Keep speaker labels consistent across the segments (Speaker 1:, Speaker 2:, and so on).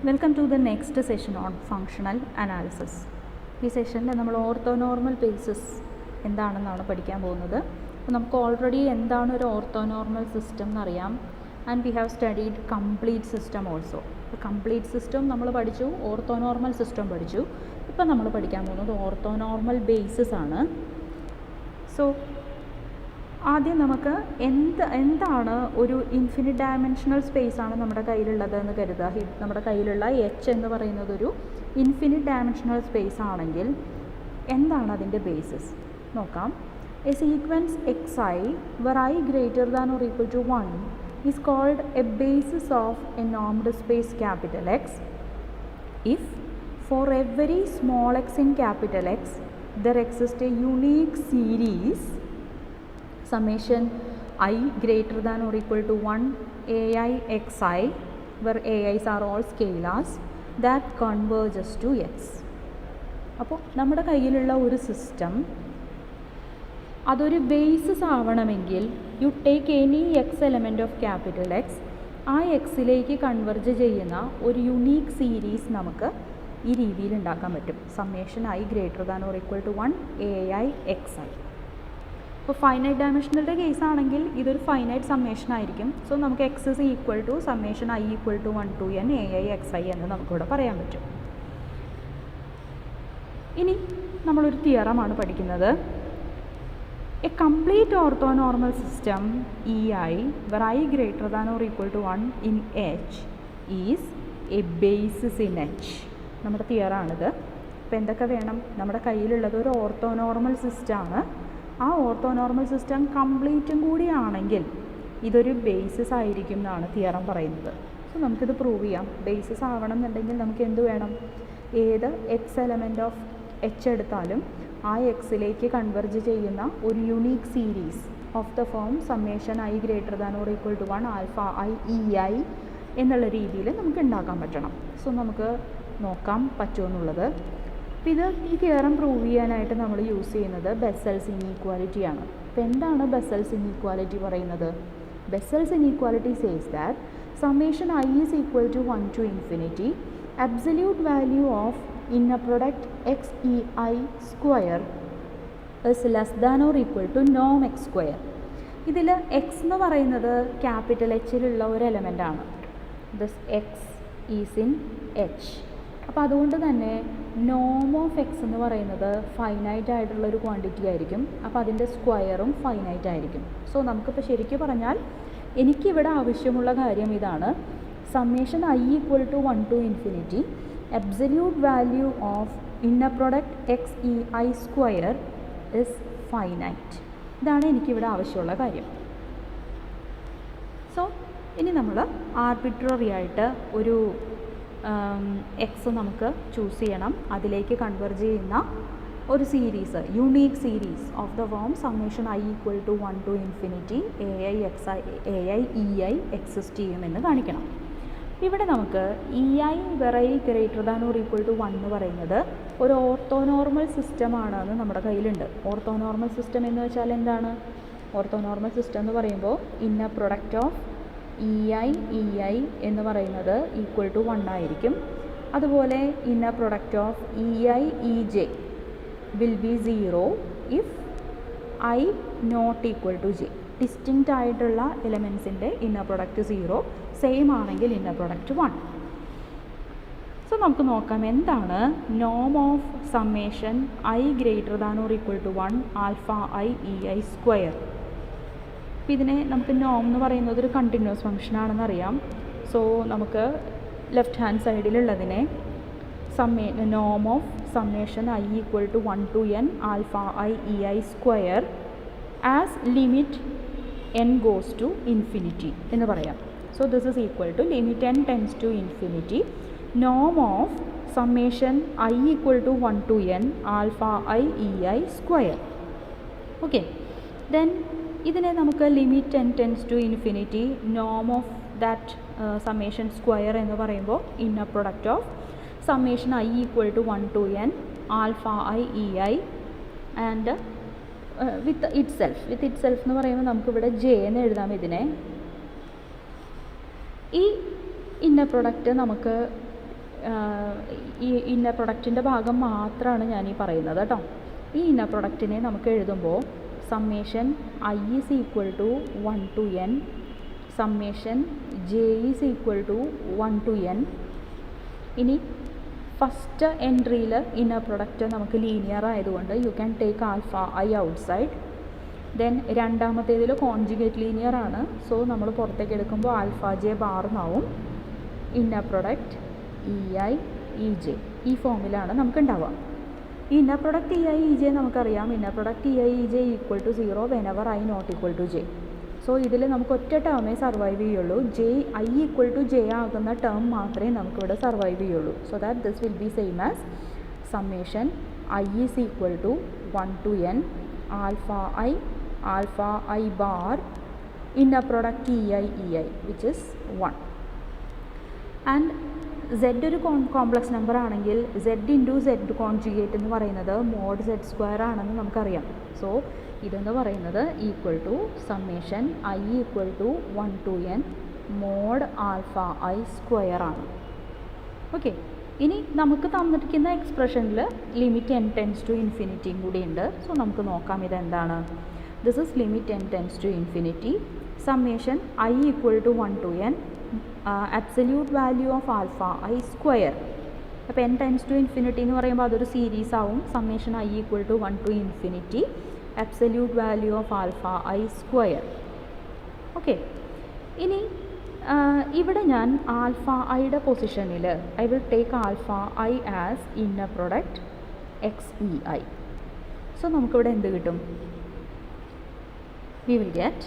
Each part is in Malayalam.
Speaker 1: Welcome to the next session on functional analysis. ഈ സെഷനിൽ നമ്മൾ ഓർത്തോനോർമൽ ബേസിസ് എന്താണെന്നാണ് പഠിക്കാൻ പോകുന്നത്. അപ്പോൾ നമുക്ക് ഓൾറെഡി എന്താണ് ഒരു ഓർത്തോനോർമൽ സിസ്റ്റം എന്നറിയാം. And we have studied complete system also. അപ്പോൾ കംപ്ലീറ്റ് സിസ്റ്റം നമ്മൾ പഠിച്ചു, ഓർത്തോനോർമൽ സിസ്റ്റം പഠിച്ചു. ഇപ്പം നമ്മൾ പഠിക്കാൻ പോകുന്നത് ഓർത്തോനോർമൽ ബേസിസ് ആണ്. സോ ആദ്യം നമുക്ക് എന്താണ് ഒരു ഇൻഫിനിറ്റ് ഡയമെൻഷണൽ സ്പേസ് ആണ് നമ്മുടെ കയ്യിലുള്ളത് എന്ന് കരുതുക. നമ്മുടെ കയ്യിലുള്ള എച്ച് എന്ന് പറയുന്നത് ഒരു ഇൻഫിനിറ്റ് ഡയമെൻഷണൽ സ്പേസ് ആണെങ്കിൽ എന്താണ് അതിൻ്റെ ബേസിസ് നോക്കാം. A sequence x i where i greater than or equal to 1 is called a basis of a normed space capital x if for every small x in capital x there exist a unique series summation I greater than or equal to 1 ai xi where ai's are all scalars that converges to x. അപ്പോൾ നമ്മുടെ കയ്യിലുള്ള ഒരു സിസ്റ്റം അതൊരു ബേസിസ് ആവണമെങ്കിൽ you take any X element of capital X, ആ എക്സിലേക്ക് കൺവെർജ് ചെയ്യുന്ന ഒരു യുണീക്ക് സീരീസ് നമുക്ക് ഈ രീതിയിൽ ഉണ്ടാക്കാൻ പറ്റും. Summation I greater than or equal to 1 ai xi. ഇപ്പോൾ ഫൈനൈറ്റ് ഡയമെൻഷണലിൻ്റെ കേസ് ആണെങ്കിൽ ഇതൊരു ഫൈനൈറ്റ് സമ്മേഷൻ ആയിരിക്കും. സോ നമുക്ക് X is equal to summation I equal to 1 to n ai xi എന്ന് നമുക്കിവിടെ പറയാൻ പറ്റും. ഇനി നമ്മളൊരു തിയറമാണ് പഠിക്കുന്നത്. A complete orthonormal system EI where I greater than or equal to 1 in H is a basis in H. നമ്മുടെ തിയറാണിത്. അപ്പോൾ എന്തൊക്കെ വേണം? നമ്മുടെ കയ്യിലുള്ളത് ഒരു ഓർത്തോനോർമൽ സിസ്റ്റമാണ്. ആ ഓർത്തോനോർമൽ സിസ്റ്റം കംപ്ലീറ്റും കൂടിയാണെങ്കിൽ ഇതൊരു ബേസിസ് ആയിരിക്കും എന്നാണ് തിയറം പറയുന്നത്. സോ നമുക്കിത് പ്രൂവ് ചെയ്യാം. ബേസിസ് ആവണം എന്നുണ്ടെങ്കിൽ നമുക്ക് എന്ത് വേണം? ഏത് എക്സ് എലമെൻറ്റ് ഓഫ് എച്ച് എടുത്താലും ആ എക്സിലേക്ക് കൺവെർജ് ചെയ്യുന്ന ഒരു unique series of the form summation I greater than or equal to 1 alpha I EI എന്നുള്ള രീതിയിൽ നമുക്ക് ഉണ്ടാക്കാൻ പറ്റണം. സോ നമുക്ക് നോക്കാം പറ്റുമെന്നുള്ളത്. അപ്പോൾ ഈ തിയറം പ്രൂവ് ചെയ്യാനായിട്ട് നമ്മൾ യൂസ് ചെയ്യുന്നത് ബെസ്സൽസ് ഇനീക്വാലിറ്റിയാണ്. അപ്പോൾ എന്താണ് ബെസ്സൽസ് ഇനീക്വാലിറ്റി പറയുന്നത്? Bessel's inequality says that summation I is equal to 1 to infinity absolute value of inner product xei square is less than or equal to norm x square. ഇതിൽ എക്സ് എന്ന് പറയുന്നത് ക്യാപിറ്റൽ എച്ചിലുള്ള ഒരു എലമെൻ്റാണ്. This x is in H. അപ്പോൾ അതുകൊണ്ട് തന്നെ നോം ഓഫ് എക്സ് എന്ന് പറയുന്നത് ഫൈനൈറ്റ് ആയിട്ടുള്ളൊരു ക്വാണ്ടിറ്റി ആയിരിക്കും. അപ്പോൾ അതിൻ്റെ സ്ക്വയറും ഫൈനൈറ്റ് ആയിരിക്കും. സോ നമുക്കിപ്പോൾ ശരിക്കും പറഞ്ഞാൽ എനിക്കിവിടെ ആവശ്യമുള്ള കാര്യം ഇതാണ്. Summation I equal to 1 to infinity absolute value of inner product xei square is finite. ഇതാണ് എനിക്കിവിടെ ആവശ്യമുള്ള കാര്യം. സോ ഇനി നമ്മൾ ആർബിട്രറി ആയിട്ട് ഒരു എക്സ് നമുക്ക് ചൂസ് ചെയ്യണം. അതിലേക്ക് കൺവെർജ് ചെയ്യുന്ന ഒരു series, unique series of the form summation I equal to 1 to infinity ai EI exist ചെയ്യുമെന്ന് കാണിക്കണം. ഇവിടെ നമുക്ക് EI where I greater than or equal to 1 എന്ന് പറയുന്നത് ഒരു ഓർത്തോനോർമൽ സിസ്റ്റമാണെന്ന് നമ്മുടെ കയ്യിലുണ്ട്. ഓർത്തോനോർമൽ സിസ്റ്റം എന്ന് വെച്ചാൽ എന്താണ്? ഓർത്തോനോർമൽ സിസ്റ്റം എന്ന് പറയുമ്പോൾ ഇന്നർ പ്രൊഡക്റ്റ് ഓഫ് EI എന്ന് പറയുന്നത് ഈക്വൽ ടു 1 ആയിരിക്കും. അതുപോലെ inner product of EI EJ will be 0 if I not equal to J. Distinct ആയിട്ടുള്ള എലമെൻസിൻ്റെ ഇന്നർ പ്രൊഡക്റ്റ് 0, സെയിം ആണെങ്കിൽ ഇന്നർ പ്രൊഡക്റ്റ് 1. സോ നമുക്ക് നോക്കാം എന്താണ് നോം of summation I greater than or equal to 1 alpha I EI square. അപ്പോൾ ഇതിനെ നമുക്ക് നോം എന്ന് പറയുന്നത് ഒരു കണ്ടിന്യൂസ് ഫംഗ്ഷൻ ആണെന്ന് അറിയാം. സോ നമുക്ക് ലെഫ്റ്റ് ഹാൻഡ് സൈഡിലുള്ളതിനെ നോം of summation I equal to 1 to n alpha I EI square as limit n goes to infinity എന്ന് പറയാം. So this is equal to limit n tends to infinity നോം of summation I equal to 1 to n alpha I EI square. Okay, then ഇതിനെ നമുക്ക് limit n tends to infinity നോം ഓഫ് ദാറ്റ് സമ്മേഷൻ സ്ക്വയർ എന്ന് പറയുമ്പോൾ inner product of summation I equal to 1 to n alpha I EI and with itself എന്ന് പറയുമ്പോൾ നമുക്കിവിടെ J എന്ന് എഴുതാം. ഇതിനെ ഈ ഇന്നർ പ്രൊഡക്റ്റ് നമുക്ക് ഈ ഇന്നർ പ്രൊഡക്റ്റിൻ്റെ ഭാഗം മാത്രമാണ് ഞാൻ ഈ പറയുന്നത് കേട്ടോ. ഈ ഇന്നർ പ്രൊഡക്റ്റിനെ നമുക്ക് എഴുതുമ്പോൾ summation I is equal to 1 to n, summation j is equal to 1 to n. ഇനി ഫസ്റ്റ് എൻട്രിയിൽ ഇന്നർ പ്രൊഡക്റ്റ് നമുക്ക് ലീനിയർ ആയതുകൊണ്ട് you can take alpha I outside. Then രണ്ടാമത്തേതിൽ കോൺജുഗേറ്റ് ലീനിയർ ആണ്, സോ നമ്മൾ പുറത്തേക്ക് എടുക്കുമ്പോൾ ആൽഫ j ബാർ എന്നാവും. ഇന്നർ പ്രൊഡക്റ്റ് EI EJ ഈ ഫോമിലാണ് നമുക്ക് ഉണ്ടാവുക. ഈ ഇന്നർ പ്രൊഡക്റ്റ് EI EJ നമുക്കറിയാം. Inner product EI EJ equal to 0 whenever I not equal to j. So ഇതിൽ നമുക്ക് ഒറ്റ ടേമേ സർവൈവ് ചെയ്യുള്ളൂ. I ഈക്വൽ ടു j ആകുന്ന ടേം മാത്രമേ നമുക്കിവിടെ സർവൈവ് ചെയ്യുള്ളൂ. So that this will be same as summation I is equal to 1 to n alpha I bar inner product EI which is 1. And Z ഒരു കോംപ്ലക്സ് നമ്പർ ആണെങ്കിൽ Z ഇൻറ്റു Z കോൺജുഗേറ്റ് എന്ന് പറയുന്നത് മോഡ് Z² ആണെന്ന് നമുക്കറിയാം. സോ ഇതെന്ന് പറയുന്നത് equal to summation I equal to 1 to n mod alpha I square ആണ്. ഓക്കെ, ഇനി നമുക്ക് തന്നിരിക്കുന്ന എക്സ്പ്രഷനിൽ ലിമിറ്റ് n ടെൻസ് ടു ഇൻഫിനിറ്റിയും കൂടി ഉണ്ട്. സോ നമുക്ക് നോക്കാം ഇതെന്താണ്. This is limit n tends to infinity summation I equal to 1 to n absolute value of alpha I square. അപ്പോൾ n ടൈംസ് ടു ഇൻഫിനിറ്റി എന്ന് പറയുമ്പോൾ അതൊരു സീരീസ് ആവും. Summation I equal to 1 to infinity absolute value of alpha I square. Okay, ഇനി ഇവിടെ ഞാൻ ആൽഫ ഐയുടെ പൊസിഷനിൽ I will take alpha I as inner product XEI. So നമുക്കിവിടെ എന്ത് കിട്ടും? We will get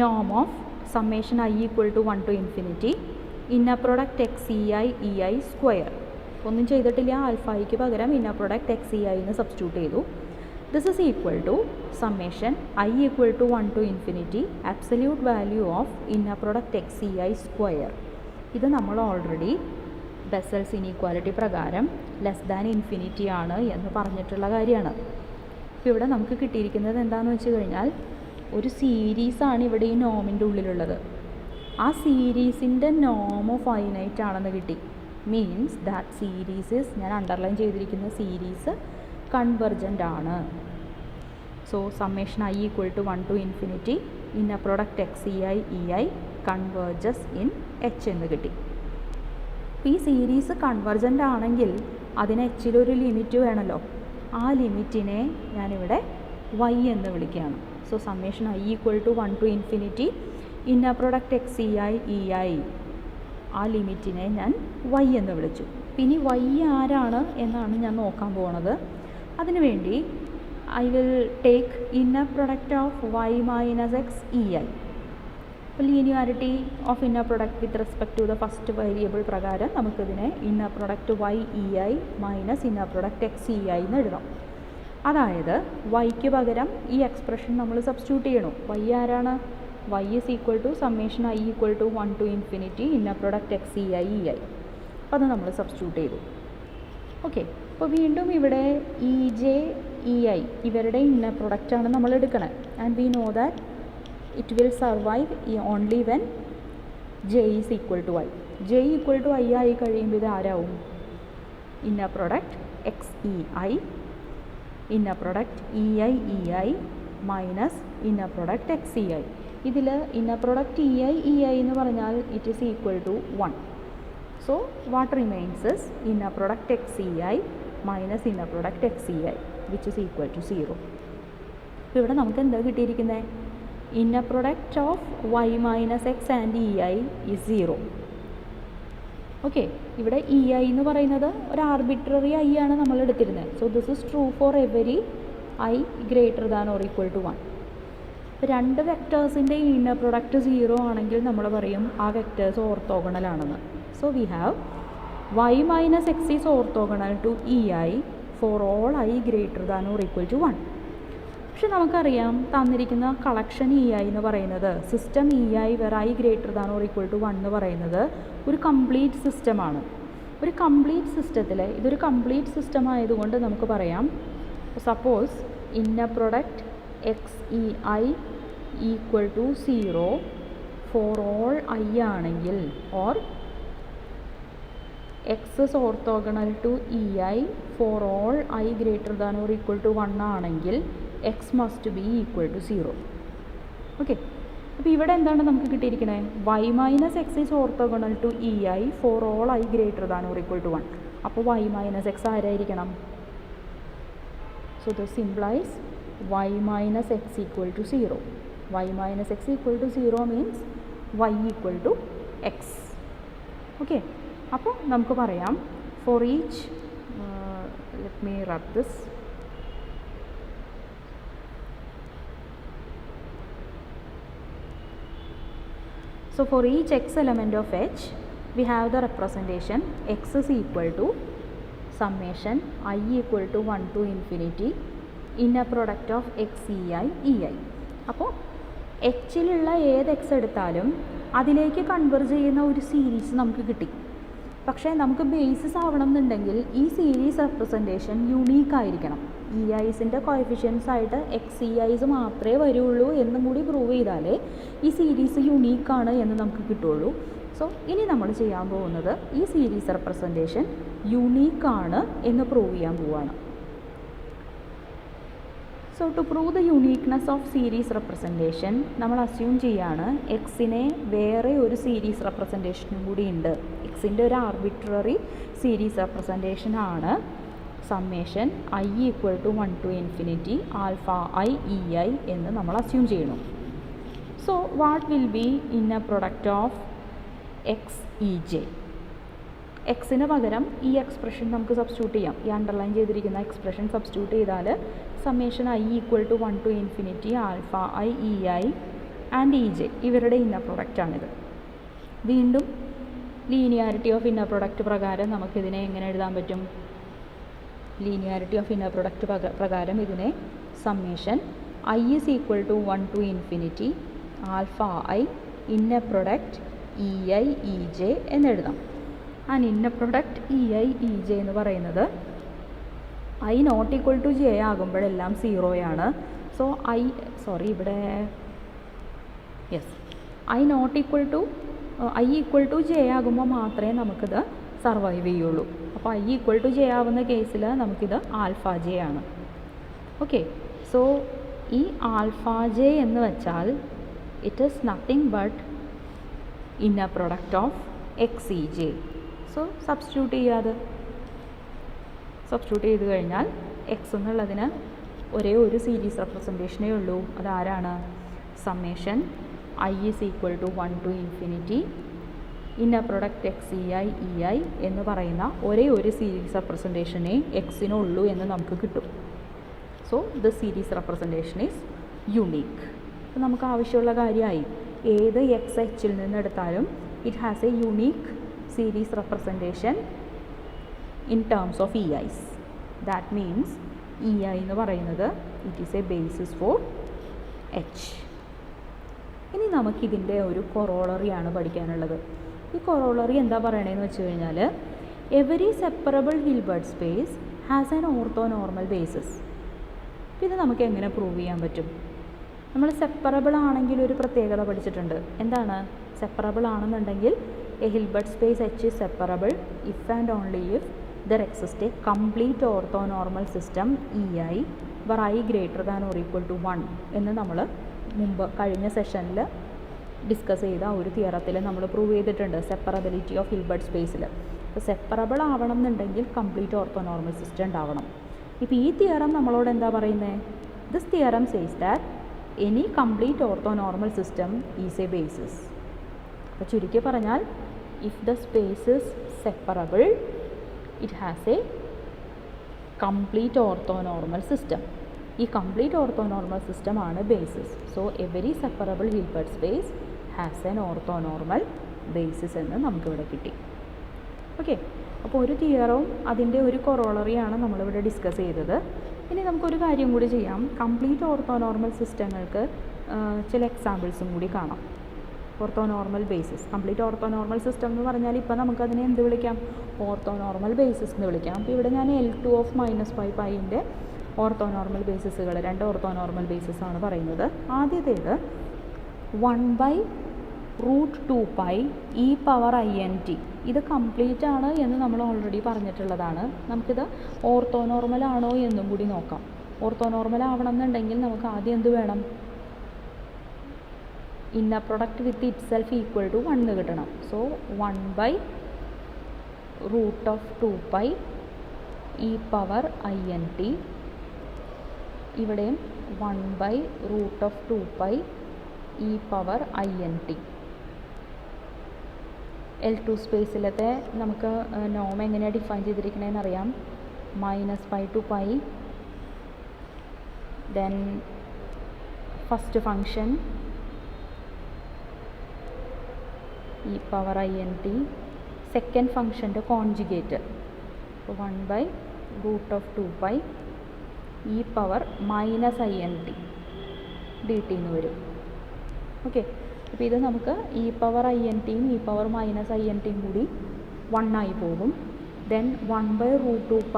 Speaker 1: norm of summation I equal to 1 to infinity inner product XEI EI square. ഒന്നും ചെയ്തിട്ടില്ല, ആൽഫയ്ക്ക് പകരം ഇന്നർ പ്രൊഡക്റ്റ് XEI എന്ന് സബ്സ്റ്റിറ്റ്യൂട്ട് ചെയ്തു. This is equal to summation I equal to 1 to infinity absolute value of inner product XEI square. ഇത് നമ്മൾ ഓൾറെഡി ബെസൽസ് ഇനീക്വാലിറ്റി പ്രകാരം ലെസ് ദാൻ ഇൻഫിനിറ്റി ആണ് എന്ന് പറഞ്ഞിട്ടുള്ള കാര്യമാണ്. ഇപ്പോൾ ഇവിടെ നമുക്ക് കിട്ടിയിരിക്കുന്നത് എന്താണെന്ന് വെച്ച് കഴിഞ്ഞാൽ ഒരു സീരീസാണ് ഇവിടെ ഈ നോമിൻ്റെ ഉള്ളിലുള്ളത്. ആ സീരീസിൻ്റെ നോമ് ഫൈനൈറ്റ് ആണെന്ന് കിട്ടി. മീൻസ് ദാറ്റ് സീരീസ് ഞാൻ അണ്ടർലൈൻ ചെയ്തിരിക്കുന്ന സീരീസ് കൺവെർജൻ്റ് ആണ്. So summation I equal to 1 to infinity inner product XEI EI converges in H എന്ന് കിട്ടി. അപ്പോൾ ഈ സീരീസ് കൺവെർജൻ്റ് ആണെങ്കിൽ അതിന് Hലൊരു ലിമിറ്റ് വേണമല്ലോ. ആ ലിമിറ്റിനെ ഞാനിവിടെ Y എന്ന് വിളിക്കുകയാണ്. So summation I equal to 1 to infinity inner product XEI EI ആ ലിമിറ്റിനെ ഞാൻ Y എന്ന് വിളിച്ചു. പിന്നെ Y ആരാണ് എന്നാണ് ഞാൻ നോക്കാൻ പോകുന്നത്. അതിനുവേണ്ടി I will take inner product of Y minus X EI. അപ്പോൾ linearity of inner product with respect to the first variable പ്രകാരം നമുക്കിതിനെ inner product Y EI minus inner product X EI എന്ന് എഴുതാം. അതായത് വൈക്ക് പകരം ഈ എക്സ്പ്രഷൻ നമ്മൾ സബ്സ്റ്റിറ്റ്യൂട്ട് ചെയ്യണം. Y ആരാണ്? Y is equal to summation I equal to 1 to infinity inner product XEI EI. അപ്പോൾ അത് നമ്മൾ സബ്സ്റ്റിറ്റ്യൂട്ട് ചെയ്തു. ഓക്കെ, അപ്പോൾ വീണ്ടും ഇവിടെ EJ EI ഇവരുടെ ഇന്നർ പ്രൊഡക്റ്റാണ് നമ്മൾ എടുക്കണത്. And we know that it will survive only when J is equal to I. J equal to I ആയി കഴിയുമ്പോൾ ഇത് ആരാവും? Inner product XEI inner product EI EI minus inner product XEI. ഇതിൽ ഇന്നർ പ്രൊഡക്റ്റ് EI എന്ന് പറഞ്ഞാൽ it is equal to 1. So what remains is inner product XEI minus inner product XEI which is equal to 0. അപ്പോൾ ഇവിടെ നമുക്ക് എന്താ കിട്ടിയിരിക്കുന്നത്? Inner product of Y minus X and EI is 0. Okay, ഇവിടെ EI എന്ന് പറയുന്നത് ഒരു ആർബിട്രറി I ആണ് നമ്മൾ എടുത്തിരുന്നത്. So this is true for every I greater than or equal to 1. ഇപ്പോൾ രണ്ട് വെക്ടേഴ്സിൻ്റെ ഇന്നർ പ്രൊഡക്റ്റ് 0 ആണെങ്കിൽ നമ്മൾ പറയും ആ വെക്ടേഴ്സ് ഓർത്തോഗണൽ ആണെന്ന്. So we have Y minus X is orthogonal to EI for all I greater than or equal to 1. പക്ഷെ നമുക്കറിയാം തന്നിരിക്കുന്ന കളക്ഷൻ EI എന്ന് പറയുന്നത് system EI where I greater than or equal to 1 എന്ന് പറയുന്നത് ഒരു കംപ്ലീറ്റ് സിസ്റ്റമാണ്. ഒരു കംപ്ലീറ്റ് സിസ്റ്റത്തിൽ ഇതൊരു കംപ്ലീറ്റ് സിസ്റ്റം ആയതുകൊണ്ട് നമുക്ക് പറയാം suppose inner product XEI equal to 0 for all I ആണെങ്കിൽ or x is orthogonal to e i for all i greater than or equal to 1 ആണെങ്കിൽ x must be equal to 0. Okay, അപ്പോൾ ഇവിടെ എന്താണ് നമുക്ക് കിട്ടിയിരിക്കുന്നത്? Y minus x is orthogonal to e i for all i greater than or equal to 1. അപ്പോൾ വൈ മൈനസ് എക്സ് ആരായിരിക്കണം? So this implies y minus x equal to 0. y minus x equal to 0 means y equal to x. Okay, അപ്പോൾ നമുക്ക് പറയാം for each let me rub this. So for each x element of H we have the representation x is equal to summation I equal to 1 to infinity inner product of x ei. അപ്പോൾ എച്ചിലുള്ള ഏത് എക്സ് എടുത്താലും അതിലേക്ക് കൺവേർജ് ചെയ്യുന്ന ഒരു സീരീസ് നമുക്ക് കിട്ടി. പക്ഷേ നമുക്ക് ബേസിസ് ആവണം എന്നുണ്ടെങ്കിൽ ഈ സീരീസ് റെപ്രസെൻറ്റേഷൻ യുണീക്ക് ആയിരിക്കണം. ഇ ഐസിൻ്റെ കോഎഫിഷ്യൻസ് ആയിട്ട് എക്സ് ഇ ഐസ് മാത്രമേ വരുള്ളൂ എന്നും കൂടി പ്രൂവ് ചെയ്താലേ ഈ സീരീസ് യുണീക്കാണ് എന്ന് നമുക്ക് കിട്ടുള്ളൂ. സോ ഇനി നമ്മൾ ചെയ്യാൻ പോകുന്നത് ഈ സീരീസ് റെപ്രസെൻറ്റേഷൻ യുണീക്കാണ് എന്ന് പ്രൂവ് ചെയ്യാൻ പോവുകയാണ്. So to prove the uniqueness of series representation നമ്മൾ അസ്യൂം ചെയ്യാണ് എക്സിനെ വേറെ ഒരു സീരീസ് റെപ്രസെൻറ്റേഷനും കൂടി ഉണ്ട്. എക്സിൻ്റെ ഒരു ആർബിട്രറി സീരീസ് റെപ്രസെൻറ്റേഷൻ ആണ് summation I equal to 1 to infinity alpha I E I എന്ന് നമ്മൾ അസ്യൂം ചെയ്യണം. So what will be inner product of X E J? എക്സിന് പകരം ഈ എക്സ്പ്രഷൻ നമുക്ക് സബ്സ്റ്റിറ്റ്യൂട്ട് ചെയ്യാം. ഈ അണ്ടർലൈൻ ചെയ്തിരിക്കുന്ന എക്സ്പ്രഷൻ സബ്സ്റ്റിറ്റ്യൂട്ട് ചെയ്താൽ summation I equal to 1 to infinity alpha I E i and e j ഇവരുടെ ഇന്നർ പ്രൊഡക്റ്റാണിത്. വീണ്ടും ലീനിയാരിറ്റി ഓഫ് ഇന്നർ പ്രൊഡക്റ്റ് പ്രകാരം നമുക്കിതിനെ എങ്ങനെ എഴുതാൻ പറ്റും? ലീനിയാരിറ്റി ഓഫ് ഇന്നർ പ്രൊഡക്റ്റ് പ്രകാരം ഇതിനെ summation i is equal to 1 to infinity alpha i inner product e i e j എന്നെഴുതാം. And inner product e i e j എന്ന് പറയുന്നത് i not equal to j ആകുമ്പോഴെല്ലാം സീറോയാണ്. സോ ഇവിടെ i not equal to i equal to j ആകുമ്പോൾ മാത്രമേ നമുക്കിത് സർവൈവ് ചെയ്യുള്ളൂ. അപ്പോൾ ഐ ഈക്വൽ ടു ജെ ആവുന്ന കേസിൽ നമുക്കിത് ആൽഫ ജെ ആണ്. ഓക്കെ, സോ ഈ ആൽഫ ജെ എന്ന് വെച്ചാൽ it is nothing but inner product of X E J. So substitute ചെയ്ത് കഴിഞ്ഞാൽ എക്സ് എന്നുള്ളതിന് ഒരേ ഒരു സീരീസ് റെപ്രസെൻറ്റേഷനേ ഉള്ളൂ. അതാരാണ്? Summation i is equal to 1 to infinity inner product x e I എന്ന് പറയുന്ന ഒരേ ഒരു സീരീസ് റെപ്രസെൻറ്റേഷനേ എക്സിനുള്ളൂ എന്ന് നമുക്ക് കിട്ടും. So the series representation is unique. അപ്പോൾ നമുക്ക് ആവശ്യമുള്ള കാര്യമായി ഏത് എക്സ് എച്ചിൽ നിന്ന് എടുത്താലും it has A unique series representation in terms of EIs. That means EI എന്ന് പറയുന്നത് it is a basis for H. ഇനി നമുക്കിതിൻ്റെ ഒരു കൊറോളറിയാണ് പഠിക്കാനുള്ളത്. ഈ കൊറോളറി എന്താ പറയണതെന്ന് വെച്ച് കഴിഞ്ഞാൽ every separable Hilbert space has an orthonormal basis. ഇത് നമുക്ക് എങ്ങനെ പ്രൂവ് ചെയ്യാൻ പറ്റും? നമ്മൾ സെപ്പറബിൾ ആണെങ്കിൽ ഒരു പ്രത്യേകത പഠിച്ചിട്ടുണ്ട്. എന്താണ്? സെപ്പറബിൾ ആണെന്നുണ്ടെങ്കിൽ a Hilbert space H is separable if and only if there exists a complete orthonormal system EI where I greater than or equal to 1 എന്ന് നമ്മൾ മുമ്പ് കഴിഞ്ഞ സെഷനിൽ ഡിസ്കസ് ചെയ്ത ഒരു തിയറത്തിൽ നമ്മൾ പ്രൂവ് ചെയ്തിട്ടുണ്ട് സെപ്പറബിലിറ്റി ഓഫ് ഹിൽബർട്ട് സ്പേസിൽ. അപ്പോൾ സെപ്പറബിൾ ആവണം എന്നുണ്ടെങ്കിൽ കംപ്ലീറ്റ് ഓർത്തോനോർമൽ സിസ്റ്റം ഉണ്ടാവണം. ഇപ്പോൾ ഈ തിയറം നമ്മളോട് എന്താ പറയുന്നത്? This theorem says that any complete orthonormal system is A basis. അപ്പോൾ ചുരുക്കി പറഞ്ഞാൽ if the space is separable it has a complete orthonormal system. ഈ കംപ്ലീറ്റ് ഓർത്തോനോർമൽ സിസ്റ്റം ആണ് basis. So every separable Hilbert space has an orthonormal basis എന്ന് നമുക്കിവിടെ കിട്ടി. ഓക്കെ, അപ്പോൾ ഒരു തിയറവും അതിൻ്റെ ഒരു കൊറോളറിയാണ് നമ്മളിവിടെ ഡിസ്കസ് ചെയ്തത്. ഇനി നമുക്കൊരു കാര്യം കൂടി ചെയ്യാം. കംപ്ലീറ്റ് ഓർത്തോനോർമൽ സിസ്റ്റങ്ങൾക്ക് ചില എക്സാമ്പിൾസും കൂടി കാണാം. Orthonormal basis, complete orthonormal system എന്ന് പറഞ്ഞാൽ ഇപ്പോൾ നമുക്കതിനെ എന്ത് വിളിക്കാം? ഓർത്തോനോർമൽ ബേസിസ് എന്ന് വിളിക്കാം. അപ്പോൾ ഇവിടെ ഞാൻ L2 ഓഫ് -5π ഓർത്തോനോർമൽ ബേസിസുകൾ 2 ഓർത്തോനോർമൽ ബേസിസ് ആണ് പറയുന്നത്. ആദ്യത്തേത് 1/(π root 2π e power i n t. ഇത് കംപ്ലീറ്റ് ആണ് എന്ന് നമ്മൾ ഓൾറെഡി പറഞ്ഞിട്ടുള്ളതാണ്. നമുക്കിത് ഓർത്തോനോർമൽ ആണോ എന്നും കൂടി നോക്കാം. ഓർത്തോനോർമൽ ആവണം എന്നുണ്ടെങ്കിൽ നമുക്ക് ആദ്യം എന്ത് വേണം? Inner product with itself equal to 1 കിട്ടണം. So 1/√2π e power i n t. ഇവിടെയും 1/√2π e power i n t. L2 സ്പേസിലത്തെ നമുക്ക് നോം എങ്ങനെയാണ് ഡിഫൈൻ ചെയ്തിരിക്കണതെന്ന് അറിയാം. -π to π. Then first function e power i n t. Second ഫങ്ഷൻ്റെ conjugate 1/√2π e power -i n t d t എന്ന് വരും. ഓക്കെ, അപ്പോൾ ഇത് നമുക്ക് ഇ പവർ ഐ എൻ ടിയും ഇ പവർ -ഐ എൻ ടിയും കൂടി 1 ആയി പോകും. ദെൻ 1/√2π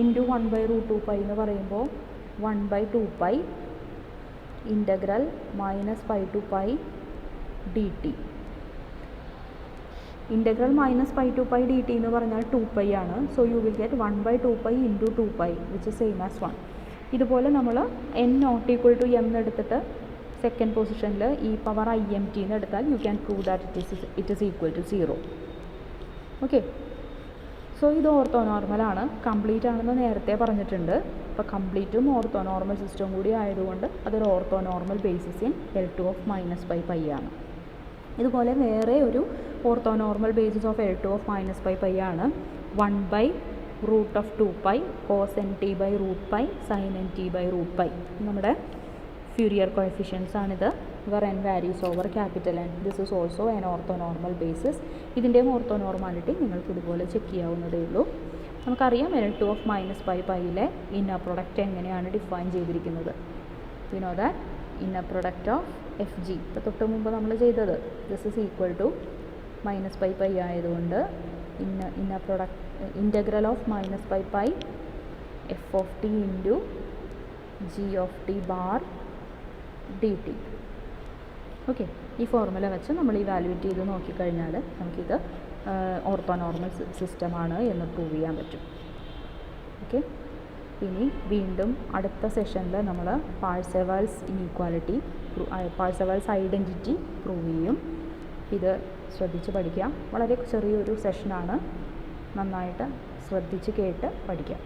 Speaker 1: ഇൻറ്റു 1/√2π എന്ന് പറയുമ്പോൾ 1/2π integral -π to π d t. Integral -π to π d t എന്ന് പറഞ്ഞാൽ 2π ആണ്. So you will get 1/2π into 2π which is same as 1. ഇതുപോലെ നമ്മൾ n not equal to m എടുത്തിട്ട് സെക്കൻഡ് പൊസിഷനിൽ e power i m t എന്ന് എടുത്താൽ you can prove that it is equal to 0. Okay, so ഇത് ഓർത്തോനോർമലാണ്. കംപ്ലീറ്റ് ആണെന്ന് നേരത്തെ പറഞ്ഞിട്ടുണ്ട്. അപ്പോൾ കംപ്ലീറ്റും ഓർത്തോനോർമൽ സിസ്റ്റം കൂടി ആയതുകൊണ്ട് അതൊരു orthonormal basis in L2 of -π ആണ്. ഇതുപോലെ വേറെ ഒരു orthonormal basis of L2 of -π ആണ് 1/√2π cos nt/√π sin nt/√π. നമ്മുടെ ഫ്യൂരിയർ കോഎഫിഷ്യൻസ് ആണിത്. where n varies over capital N. This is also an orthonormal basis. ഇതിൻ്റെയും ഓർത്തോനോർമാലിറ്റി നിങ്ങൾക്ക് ഇതുപോലെ ചെക്ക് ചെയ്യാവുന്നതേ ഉള്ളൂ. നമുക്കറിയാം L2 of -π ഇന്നർ പ്രൊഡക്റ്റ് എങ്ങനെയാണ് ഡിഫൈൻ ചെയ്തിരിക്കുന്നത്. V know that inner product of F G ഇപ്പോൾ തൊട്ട് മുമ്പ് നമ്മൾ ചെയ്തത് ദിസ് ഇസ് ഈക്വൽ ടു -π ആയതുകൊണ്ട് inner product integral of -π f of t into g of t bar d t. Okay, ഈ ഫോർമുല വെച്ച് നമ്മൾ ഇവാലുവേറ്റ് ചെയ്ത് നോക്കിക്കഴിഞ്ഞാൽ നമുക്കിത് ഓർത്തോനോർമൽ സിസ്റ്റമാണ് എന്ന് പ്രൂവ് ചെയ്യാൻ പറ്റും. ഓക്കെ, ഇനി വീണ്ടും അടുത്ത സെഷനിൽ നമ്മൾ പാഴ്സെവൽസ് ഇനീക്വാലിറ്റി പാഴ്സെവൽസ് ഐഡൻറ്റിറ്റി പ്രൂവ് ചെയ്യും. ഇത് ശ്രദ്ധിച്ച് പഠിക്കാം. വളരെ ചെറിയൊരു സെഷനാണ്. നന്നായിട്ട് ശ്രദ്ധിച്ച് കേട്ട് പഠിക്കാം.